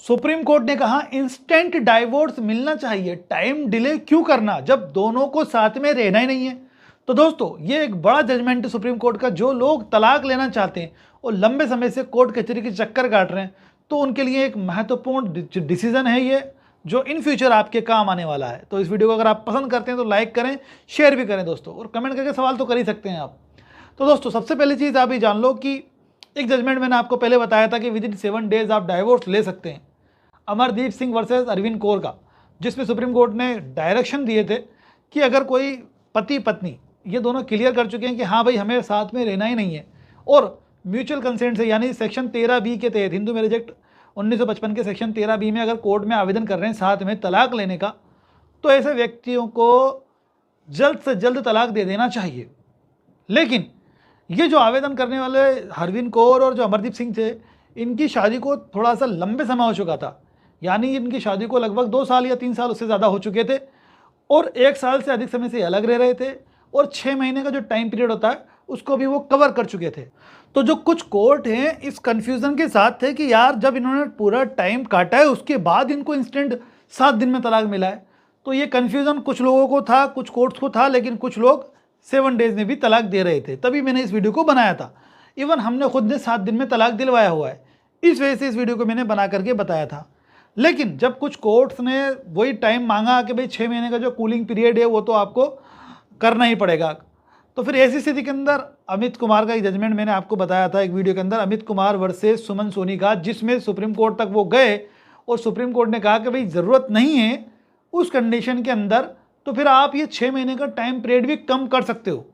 Supreme court ने कहा instant divorce मिलना चाहिए, टाइम डिले क्यों करना जब दोनों को साथ में रहना ही नहीं है। तो दोस्तों ये एक बड़ा जजमेंट है सुप्रीम कोर्ट का। जो लोग तलाक लेना चाहते हैं और लंबे समय से कोर्ट कचहरी के चक्कर काट रहे हैं, तो उनके लिए एक महत्वपूर्ण डिसीजन है ये, जो इन फ्यूचर आपके काम आने वाला है। तो इस वीडियो को अगर आप पसंद करते हैं तो लाइक करें, शेयर भी करें दोस्तों, और कमेंट करके सवाल तो कर ही सकते हैं आप। तो दोस्तों सबसे पहली चीज़ आप ये जान लो कि एक जजमेंट मैंने आपको पहले बताया था कि विद इन 7 डेज आप डाइवोर्स ले सकते हैं, अमरदीप सिंह वर्सेस अरविंद कौर का, जिसमें सुप्रीम कोर्ट ने डायरेक्शन दिए थे कि अगर कोई पति पत्नी ये दोनों क्लियर कर चुके हैं कि हाँ भाई हमें साथ में रहना ही नहीं है, और म्यूचुअल कंसेंट से यानी सेक्शन 13B के तहत, हिंदू मैरिज एक्ट 1955 के सेक्शन 13B में अगर कोर्ट में आवेदन कर रहे हैं साथ में तलाक लेने का, तो ऐसे व्यक्तियों को जल्द से जल्द तलाक दे देना चाहिए। लेकिन ये जो आवेदन करने वाले अरविंद कौर और जो अमरदीप सिंह थे, इनकी शादी को थोड़ा सा लंबे समय हो चुका था, यानी इनकी शादी को लगभग 2 साल या 3 साल उससे ज़्यादा हो चुके थे, और 1 साल से अधिक समय से अलग रह रहे थे, और 6 महीने का जो टाइम पीरियड होता है उसको भी वो कवर कर चुके थे। तो जो कुछ कोर्ट हैं इस कन्फ्यूज़न के साथ थे कि यार जब इन्होंने पूरा टाइम काटा है उसके बाद इनको इंस्टेंट 7 दिन में तलाक मिला है। तो ये कन्फ्यूज़न कुछ लोगों को था, कुछ कोर्ट्स को था, लेकिन कुछ लोग 7 डेज में भी तलाक दे रहे थे, तभी मैंने इस वीडियो को बनाया था। इवन हमने खुद ने 7 दिन में तलाक दिलवाया हुआ है, इस वजह से इस वीडियो को मैंने बना करके बताया था। लेकिन जब कुछ कोर्ट्स ने वही टाइम मांगा कि भाई 6 महीने का जो कूलिंग पीरियड है वो तो आपको करना ही पड़ेगा, तो फिर ऐसी स्थिति के अंदर अमित कुमार का एक जजमेंट मैंने आपको बताया था एक वीडियो के अंदर, अमित कुमार वर्सेस सुमन सोनी का, जिसमें सुप्रीम कोर्ट तक वो गए और सुप्रीम कोर्ट ने कहा कि भाई ज़रूरत नहीं है उस कंडीशन के अंदर, तो फिर आप ये 6 महीने का टाइम पीरियड भी कम कर सकते हो।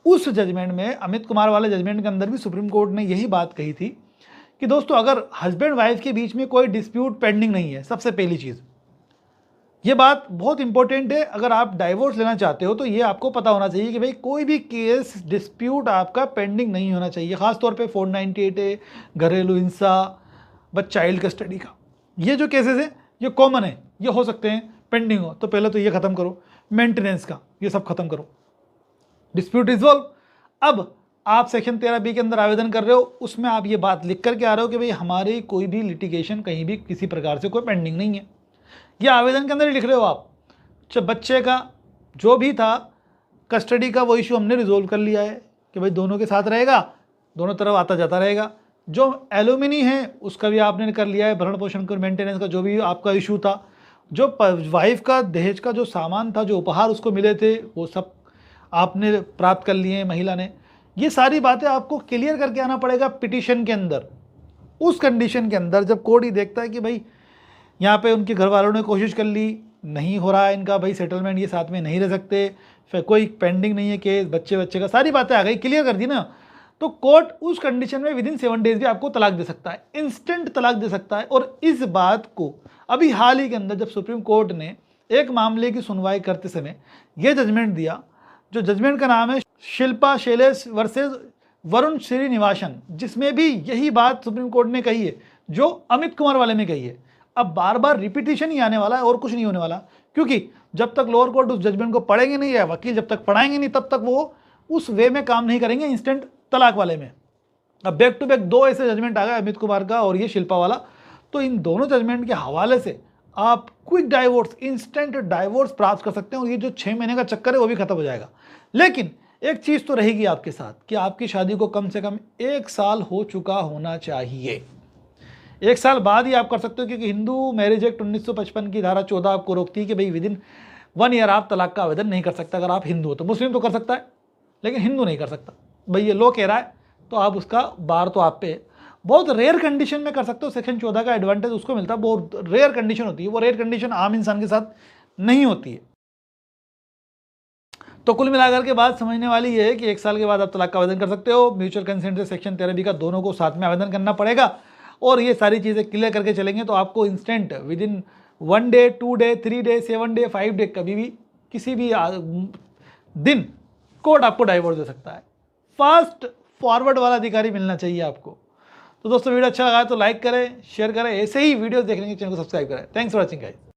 उस जजमेंट में, अमित कुमार वाले जजमेंट के अंदर भी सुप्रीम कोर्ट ने यही बात कही थी कि दोस्तों अगर हस्बैंड वाइफ के बीच में कोई डिस्प्यूट पेंडिंग नहीं है, सबसे पहली चीज़ ये बात बहुत इंपॉर्टेंट है। अगर आप डाइवोर्स लेना चाहते हो तो ये आपको पता होना चाहिए कि भाई कोई भी केस डिस्प्यूट आपका पेंडिंग नहीं होना चाहिए। ख़ासतौर पे 498 है, घरेलू हिंसा, बट चाइल्ड कस्टडी का, ये जो केसेस हैं ये कॉमन है, ये हो सकते हैं पेंडिंग हो, तो पहले तो ये ख़त्म करो। मेंटेनेंस का ये सब खत्म करो, डिस्प्यूट रिजॉल्व। अब आप सेक्शन 13B के अंदर आवेदन कर रहे हो, उसमें आप ये बात लिख करके आ रहे हो कि भाई हमारी कोई भी लिटिगेशन कहीं भी किसी प्रकार से कोई पेंडिंग नहीं है। ये आवेदन के अंदर ही लिख रहे हो आप। बच्चे का जो भी था कस्टडी का, वो इशू हमने रिजोल्व कर लिया है कि भाई दोनों के साथ रहेगा, दोनों तरफ आता जाता रहेगा। जो एलुमिनी है उसका भी आपने कर लिया है, भरण पोषण कर मेंटेनेंस का जो भी आपका इशू था। जो वाइफ का दहेज का जो सामान था, जो उपहार उसको मिले थे, वो सब आपने प्राप्त कर लिए हैं महिला ने। ये सारी बातें आपको क्लियर करके आना पड़ेगा पिटीशन के अंदर। उस कंडीशन के अंदर जब कोर्ट ही देखता है कि भाई यहाँ पे उनके घर वालों ने कोशिश कर ली, नहीं हो रहा है इनका भाई सेटलमेंट, ये साथ में नहीं रह सकते, फिर कोई पेंडिंग नहीं है केस, बच्चे का सारी बातें आ गई, क्लियर कर दी ना, तो कोर्ट उस कंडीशन में विद इन 7 डेज भी आपको तलाक दे सकता है, इंस्टेंट तलाक दे सकता है। और इस बात को अभी हाल ही के अंदर जब सुप्रीम कोर्ट ने एक मामले की सुनवाई करते समय यह जजमेंट दिया, जो जजमेंट का नाम है शिल्पा शैलेश वर्सेस वरुण श्रीनिवासन, जिसमें भी यही बात सुप्रीम कोर्ट ने कही है जो अमित कुमार वाले में कही है। अब बार बार रिपीटिशन ही आने वाला है और कुछ नहीं होने वाला, क्योंकि जब तक लोअर कोर्ट उस जजमेंट को पढ़ेंगे नहीं या वकील जब तक पढ़ाएंगे नहीं, तब तक वो उस वे में काम नहीं करेंगे इंस्टेंट तलाक वाले में। अब बैक टू बैक 2 ऐसे जजमेंट आ गए, अमित कुमार का और ये शिल्पा वाला। तो इन दोनों जजमेंट के हवाले से आप क्विक डाइवोर्स, इंस्टेंट डाइवोर्स प्राप्त कर सकते हैं, और ये जो 6 महीने का चक्कर है वो भी खत्म हो जाएगा। लेकिन एक चीज़ तो रहेगी आपके साथ कि आपकी शादी को कम से कम 1 साल हो चुका होना चाहिए। 1 साल बाद ही आप कर सकते हो, क्योंकि हिंदू मैरिज एक्ट 1955 की धारा 14 आपको रोकती है कि भाई विद इन 1 ईयर आप तलाक का आवेदन नहीं कर सकता। अगर आप हिंदू हो तो, मुस्लिम तो कर सकता है लेकिन हिंदू नहीं कर सकता। भाई ये लो कह रहा है तो आप उसका बार तो आप पे, बहुत रेयर कंडीशन में कर सकते हो। सेक्शन 14 का एडवांटेज उसको मिलता है, बहुत रेयर कंडीशन होती है, वो रेयर कंडीशन आम इंसान के साथ नहीं होती है। तो कुल मिलाकर के बात समझने वाली ये है कि 1 साल के बाद आप तलाक का आवेदन कर सकते हो। म्यूचुअल कंसेंट से सेक्शन 13B का दोनों को साथ में आवेदन करना पड़ेगा, और ये सारी चीज़ें क्लियर करके चलेंगे तो आपको instant with in 1 day, 2 day, 3 day, 7 day, 5 day, कभी भी किसी भी दिन कोर्ट आपको डाइवोर्स दे सकता है। फास्ट फॉरवर्ड वाला अधिकारी मिलना चाहिए आपको। तो दोस्तों वीडियो अच्छा लगा तो लाइक करें, शेयर करें, ऐसे ही वीडियोस देखने के चैनल को सब्सक्राइब करें। Thanks for watching guys.